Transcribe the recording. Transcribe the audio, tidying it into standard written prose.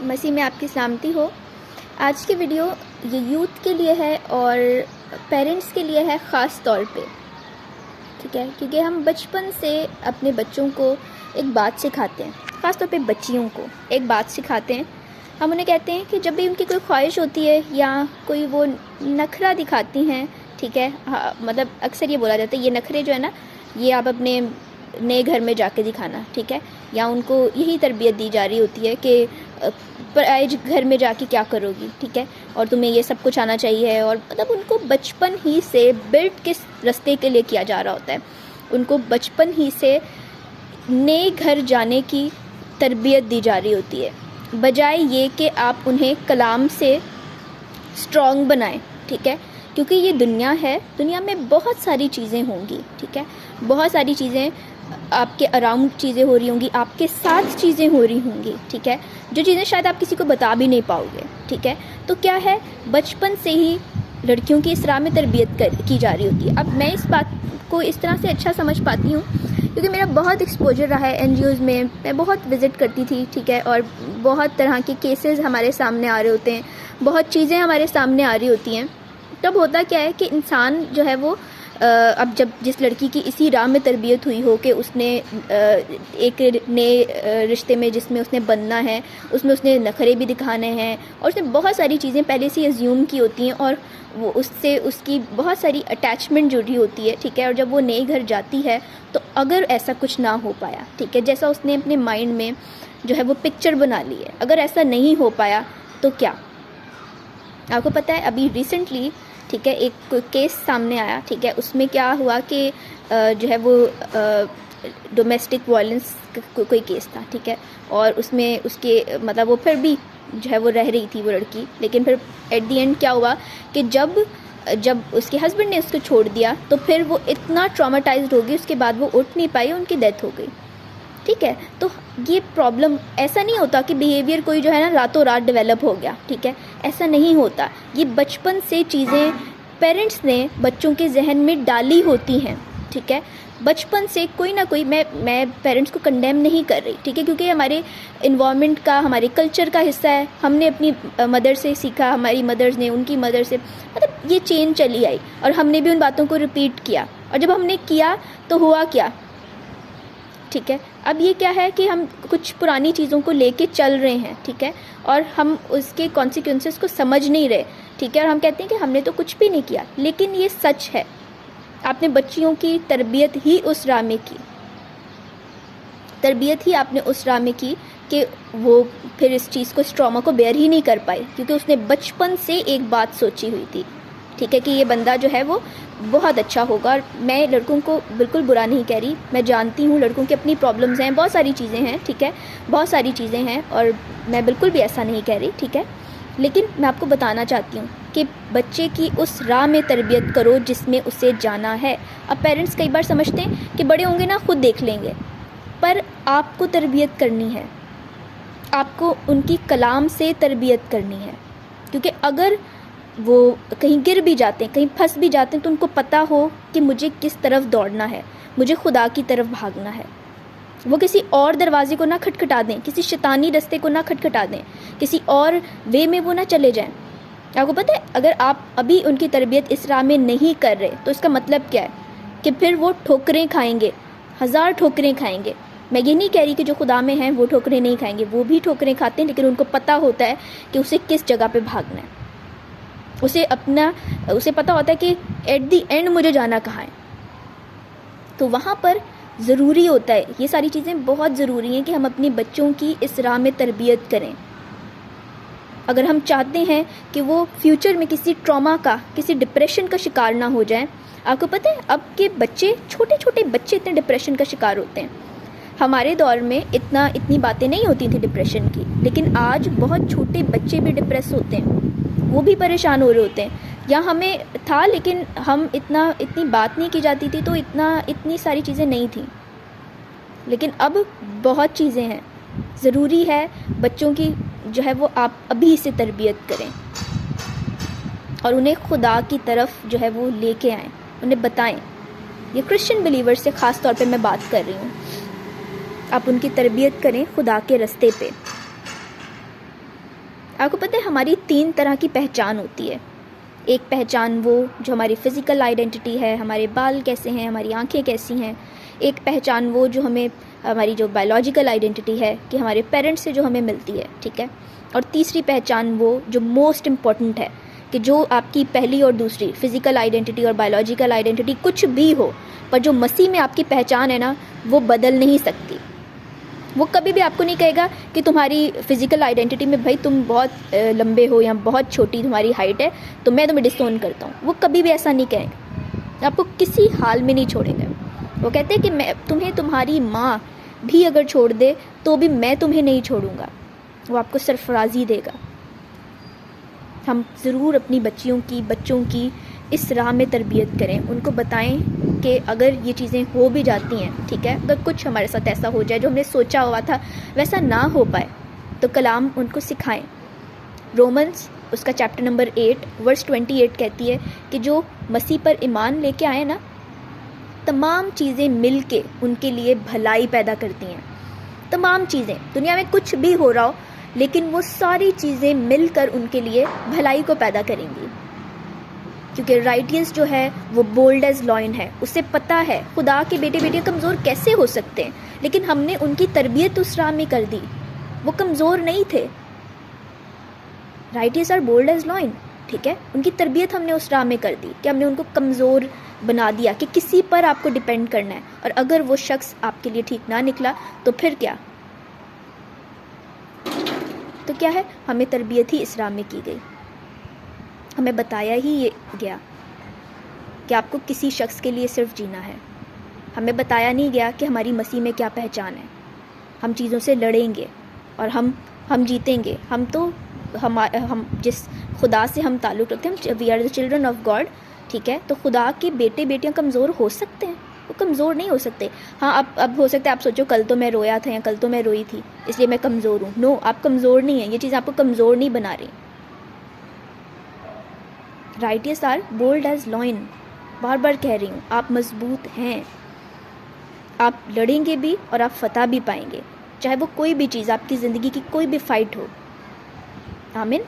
مسیح میں آپ کی سلامتی ہو۔ آج کی ویڈیو یہ یوتھ کے لیے ہے اور پیرنٹس کے لیے ہے خاص طور پہ، ٹھیک ہے، کیونکہ ہم بچپن سے اپنے بچوں کو ایک بات سکھاتے ہیں، خاص طور پہ بچیوں کو ایک بات سکھاتے ہیں۔ ہم انہیں کہتے ہیں کہ جب بھی ان کی کوئی خواہش ہوتی ہے یا کوئی وہ نخرہ دکھاتی ہیں، ٹھیک ہے، مطلب اکثر یہ بولا جاتا ہے یہ نخرے جو ہے نا، یہ آپ اپنے نئے گھر میں جا کے دکھانا، ٹھیک ہے، یا ان کو یہی تربیت دی جا رہی ہوتی ہے کہ پرائے گھر میں جا کے کیا کرو گی، ٹھیک ہے، اور تمہیں یہ سب کچھ آنا چاہیے، اور مطلب ان کو بچپن ہی سے بلٹ کس رستے کے لیے کیا جا رہا ہوتا ہے، ان کو بچپن ہی سے نئے گھر جانے کی تربیت دی جا رہی ہوتی ہے، بجائے یہ کہ آپ انہیں کلام سے اسٹرانگ بنائیں، ٹھیک ہے، کیونکہ یہ دنیا ہے، دنیا میں بہت ساری چیزیں ہوں گی، ٹھیک ہے، بہت ساری چیزیں آپ کے اراؤنڈ چیزیں ہو رہی ہوں گی، آپ کے ساتھ چیزیں ہو رہی ہوں گی، ٹھیک ہے، جو چیزیں شاید آپ کسی کو بتا بھی نہیں پاؤ گے، ٹھیک ہے، تو کیا ہے بچپن سے ہی لڑکیوں کی اس راہ میں تربیت کی جا رہی ہوتی ہے۔ اب میں اس بات کو اس طرح سے اچھا سمجھ پاتی ہوں کیونکہ میرا بہت ایکسپوجر رہا ہے این جی اوز میں بہت وزٹ کرتی تھی، ٹھیک ہے، اور بہت طرح کے کیسز ہمارے سامنے آ رہے ہوتے ہیں، بہت چیزیں ہمارے سامنے آ رہی ہوتی ہیں۔ تب ہوتا کیا ہے کہ انسان جو ہے وہ اب جب جس لڑکی کی اسی راہ میں تربیت ہوئی ہو کہ اس نے ایک نئے رشتے میں جس میں اس نے بننا ہے، اس میں اس نے نخرے بھی دکھانے ہیں، اور اس نے بہت ساری چیزیں پہلے سے ایزیوم کی ہوتی ہیں، اور وہ اس سے اس کی بہت ساری اٹیچمنٹ جڑی ہوتی ہے، ٹھیک ہے، اور جب وہ نئے گھر جاتی ہے تو اگر ایسا کچھ نہ ہو پایا، ٹھیک ہے، جیسا اس نے اپنے مائنڈ میں جو ہے وہ پکچر بنا لی ہے، اگر ایسا نہیں ہو پایا تو کیا؟ آپ کو پتہ ہے ابھی ریسنٹلی، ٹھیک ہے، ایک کیس سامنے آیا، ٹھیک ہے، اس میں کیا ہوا کہ جو ہے وہ ڈومیسٹک وائلنس کوئی کیس تھا، ٹھیک ہے، اور اس میں اس کے مطلب وہ پھر بھی جو ہے وہ رہ رہی تھی وہ لڑکی، لیکن پھر ایٹ دی اینڈ کیا ہوا کہ جب اس کے ہسبینڈ نے اس کو چھوڑ دیا تو پھر وہ اتنا ٹراماٹائزڈ ہو گئی، اس کے بعد وہ اٹھ نہیں پائی، ان کی ڈیتھ ہو گئی، ٹھیک ہے۔ تو یہ پرابلم ایسا نہیں ہوتا کہ بیہیویئر کوئی جو ہے نا راتوں رات ڈیولپ ہو گیا، ٹھیک ہے، ایسا نہیں ہوتا، یہ بچپن سے چیزیں پیرنٹس نے بچوں کے ذہن میں ڈالی ہوتی ہیں، ٹھیک ہے، بچپن سے کوئی نہ کوئی، میں پیرنٹس کو کنڈیم نہیں کر رہی، ٹھیک ہے، کیونکہ ہمارے انوائرمنٹ کا، ہمارے کلچر کا حصہ ہے، ہم نے اپنی مدر سے سیکھا، ہماری مدرز نے ان کی مدر سے، مطلب یہ چین چلی آئی اور ہم نے بھی ان باتوں کو ریپیٹ کیا، اور جب ہم نے کیا تو ہوا کیا، ٹھیک ہے۔ اب یہ کیا ہے کہ ہم کچھ پرانی چیزوں کو لے کے چل رہے ہیں، ٹھیک ہے، اور ہم اس کے کانسیکوینسز کو سمجھ نہیں رہے، ٹھیک ہے، اور ہم کہتے ہیں کہ ہم نے تو کچھ بھی نہیں کیا، لیکن یہ سچ ہے، آپ نے بچیوں کی تربیت ہی اس راہ میں کی، تربیت ہی آپ نے اس راہ میں کی کہ وہ پھر اس چیز کو، اس ٹراما کو بیئر ہی نہیں کر پائی، کیونکہ اس نے بچپن سے ایک بات سوچی ہوئی تھی، ٹھیک ہے، کہ یہ بندہ جو ہے وہ بہت اچھا ہوگا۔ اور میں لڑکوں کو بالکل برا نہیں کہہ رہی، میں جانتی ہوں لڑکوں کی اپنی پرابلمز ہیں، بہت ساری چیزیں ہیں، ٹھیک ہے، بہت ساری چیزیں ہیں، اور میں بالکل بھی ایسا نہیں کہہ رہی، ٹھیک ہے، لیکن میں آپ کو بتانا چاہتی ہوں کہ بچے کی اس راہ میں تربیت کرو جس میں اسے جانا ہے۔ اب پیرنٹس کئی بار سمجھتے ہیں کہ بڑے ہوں گے نا خود دیکھ لیں گے، پر آپ کو تربیت کرنی ہے، آپ کو ان کی کلام سے تربیت کرنی ہے، کیونکہ اگر وہ کہیں گر بھی جاتے ہیں، کہیں پھنس بھی جاتے ہیں، تو ان کو پتہ ہو کہ مجھے کس طرف دوڑنا ہے، مجھے خدا کی طرف بھاگنا ہے، وہ کسی اور دروازے کو نہ کھٹکھٹا دیں، کسی شیطانی رستے کو نہ کھٹکھٹا دیں، کسی اور وے میں وہ نہ چلے جائیں۔ آپ کو پتہ ہے اگر آپ ابھی ان کی تربیت اس راہ میں نہیں کر رہے تو اس کا مطلب کیا ہے کہ پھر وہ ٹھوکریں کھائیں گے، ہزار ٹھوکریں کھائیں گے۔ میں یہ نہیں کہہ رہی کہ جو خدا میں ہیں وہ ٹھوکریں نہیں کھائیں گے، وہ بھی ٹھوکریں کھاتے ہیں، لیکن ان کو پتہ ہوتا ہے کہ اسے کس جگہ پہ بھاگنا ہے، اسے پتہ ہوتا ہے کہ ایٹ دی اینڈ مجھے جانا کہاں ہے۔ تو وہاں پر ضروری ہوتا ہے، یہ ساری چیزیں بہت ضروری ہیں کہ ہم اپنے بچوں کی اس راہ میں تربیت کریں، اگر ہم چاہتے ہیں کہ وہ فیوچر میں کسی ٹراما کا، کسی ڈپریشن کا شکار نہ ہو جائیں۔ آپ کو پتہ ہے اب کے بچے، چھوٹے چھوٹے بچے اتنے ڈپریشن کا شکار ہوتے ہیں، ہمارے دور میں اتنی باتیں نہیں ہوتی تھیں ڈپریشن کی، لیکن آج بہت چھوٹے بچے بھی ڈپریس ہوتے ہیں، وہ بھی پریشان ہو رہے ہوتے ہیں، یا ہمیں تھا لیکن ہم اتنی بات نہیں کی جاتی تھی تو اتنی ساری چیزیں نہیں تھیں، لیکن اب بہت چیزیں ہیں، ضروری ہے بچوں کی جو ہے وہ آپ ابھی سے تربیت کریں اور انہیں خدا کی طرف جو ہے وہ لے کے آئیں، انہیں بتائیں۔ یہ کرسچن بلیور سے خاص طور پہ میں بات کر رہی ہوں، آپ ان کی تربیت کریں خدا کے رستے پہ۔ آپ کو پتہ ہے ہماری 3 طرح کی پہچان ہوتی ہے. ایک پہچان وہ جو ہماری فزیکل آئیڈینٹی ہے، ہمارے بال کیسے ہیں، ہماری آنکھیں کیسی ہیں. ایک پہچان وہ جو ہمیں ہماری جو بایولوجیکل آئیڈینٹی ہے کہ ہمارے پیرنٹس سے جو ہمیں ملتی ہے، ٹھیک ہے. اور تیسری پہچان وہ جو موسٹ امپورٹنٹ ہے کہ جو آپ کی پہلی اور دوسری فزیکل آئیڈینٹی اور بایولوجیکل آئیڈینٹی کچھ بھی ہو، پر جو مسیح میں آپ کی پہچان ہے نا، وہ بدل نہیں سکتی. وہ کبھی بھی آپ کو نہیں کہے گا کہ تمہاری فزیکل آئیڈینٹی میں بھائی تم بہت لمبے ہو یا بہت چھوٹی تمہاری ہائٹ ہے تو میں تمہیں ڈسون کرتا ہوں. وہ کبھی بھی ایسا نہیں کہیں گے، آپ کو کسی حال میں نہیں چھوڑیں گے. وہ کہتے ہیں کہ میں تمہیں تمہاری ماں بھی اگر چھوڑ دے تو بھی میں تمہیں نہیں چھوڑوں گا. وہ آپ کو سرفرازی دے گا. ہم ضرور اپنی بچوں کی اس راہ میں تربیت کریں، ان کو بتائیں کہ اگر یہ چیزیں ہو بھی جاتی ہیں، ٹھیک ہے، اگر کچھ ہمارے ساتھ ایسا ہو جائے جو ہم نے سوچا ہوا تھا ویسا نہ ہو پائے تو کلام ان کو سکھائیں. رومنس اس کا چیپٹر نمبر 8 ورس 28 کہتی ہے کہ جو مسیح پر ایمان لے کے آئے نا، تمام چیزیں مل کے ان کے لیے بھلائی پیدا کرتی ہیں. تمام چیزیں، دنیا میں کچھ بھی ہو رہا ہو لیکن وہ ساری چیزیں مل کر ان کے لیے بھلائی کو پیدا کریں گی. کیونکہ رائٹیس جو ہے وہ بولڈ ایز لائن ہے. اسے پتہ ہے خدا کے بیٹے بیٹیاں کمزور کیسے ہو سکتے ہیں، لیکن ہم نے ان کی تربیت اس راہ میں کر دی. وہ کمزور نہیں تھے. Righteous are bold as lion, ٹھیک ہے. ان کی تربیت ہم نے اس راہ میں کر دی کہ ہم نے ان کو کمزور بنا دیا کہ کسی پر آپ کو ڈیپینڈ کرنا ہے. اور اگر وہ شخص آپ کے لیے ٹھیک نہ نکلا تو پھر کیا؟ تو کیا ہے، ہمیں تربیت ہی اس راہ میں کی گئی. ہمیں بتایا ہی یہ گیا کہ آپ کو کسی شخص کے لیے صرف جینا ہے. ہمیں بتایا نہیں گیا کہ ہماری مسیح میں کیا پہچان ہے. ہم چیزوں سے لڑیں گے اور ہم جیتیں گے. ہم جس خدا سے ہم تعلق رکھتے ہیں، we are the children of God, ٹھیک ہے. تو خدا کے بیٹے بیٹیاں کمزور ہو سکتے ہیں؟ وہ کمزور نہیں ہو سکتے. ہاں اب ہو سکتا ہے آپ سوچو کل تو میں رویا تھا یا کل تو میں روئی تھی اس لیے میں کمزور ہوں. نو، آپ کمزور نہیں ہیں. یہ چیز آپ کو کمزور نہیں بنا رہی. Righteous are bold as lion. بار بار کہہ رہی ہوں، آپ مضبوط ہیں. آپ لڑیں گے بھی اور آپ فتح بھی پائیں گے، چاہے وہ کوئی بھی چیز، آپ کی زندگی کی کوئی بھی فائٹ ہو. آمین.